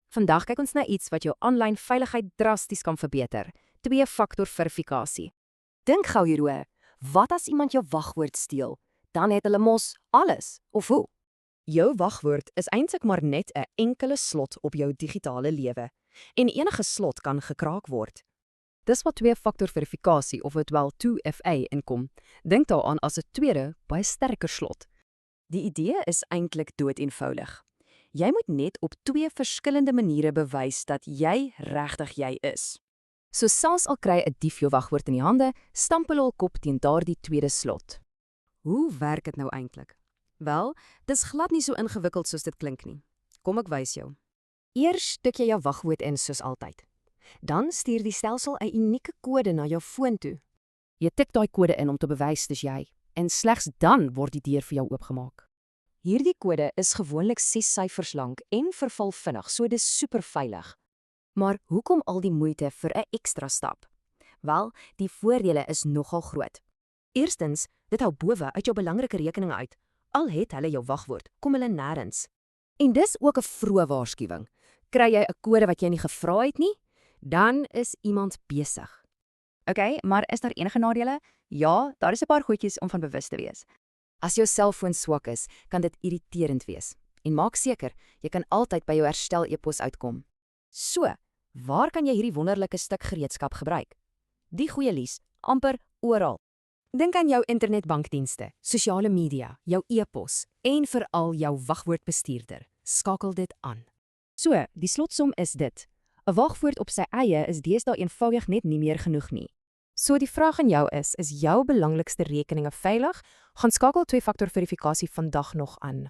Vandag kyk ons na iets wat jou aanlyn veiligheid drasties kan verbeter: twee-faktor verifikasie. Dink gou hieroor, wat as iemand jou wagwoord steel? Dan het hulle mos alles, of hoe? Jou wagwoord is eintlik maar net 'n enkele slot op jou digitale lewe, en enige slot kan gekraak word. Dis wat twee-faktor verifikasie, ofwel 2FA, inkom. Dink daaraan as 'n tweede, baie sterker slot. Die idee is eintlik doeteenvoudig. Jy moet net op twee verskillende maniere bewys dat jy regtig jy is. So selfs al kry 'n dief jou wagwoord in die hande, stamp hulle hul kop teen daardie tweede slot. Hoe werk dit nou eintlik? Wel, dis glad nie so ingewikkeld soos dit klink nie. Kom ek wys jou. Eers tik jy jou wagwoord in soos altyd. Dan stuur die stelsel 'n unieke kode na jou foon toe. Jy tik daai kode in om te bewys dis jy, en slegs dan word die deur vir jou oopgemaak. Hierdie kode is gewoonlik 6 syfers lank en verval vinnig, so dis super veilig. Maar hoekom al die moeite vir 'n ekstra stap? Wel, die voordele is nogal groot. Eerstens, dit hou bowe uit jou belangrike rekeninge uit. Al het hulle jou wagwoord, kom hulle nêrens. En dis ook 'n vroeë waarskuwing. Kry jy 'n kode wat jy nie gevra het nie, dan is iemand besig. Okay, maar is daar enige nadele? Ja, daar is 'n paar goedjies om van bewus te wees. As jou selfoon swak is, kan dit irriterend wees. En maak seker, jy kan altyd by jou herstel e-pos uitkom. So, waar kan jy hierdie wonderlike stuk gereedskap gebruik? Die goeie lies, amper oral. Dink aan jou internetbankdienste, sosiale media, jou e-pos en veral jou wagwoordbestuurder. Skakel dit aan. So, die slotsom is dit. 'n Wagwoord op sy eie is deesdae eenvoudig net nie meer genoeg nie. So die vraag aan jou is jou belangrikste rekeninge veilig? Gaan skakel twee-faktor verifikasie vandag nog aan.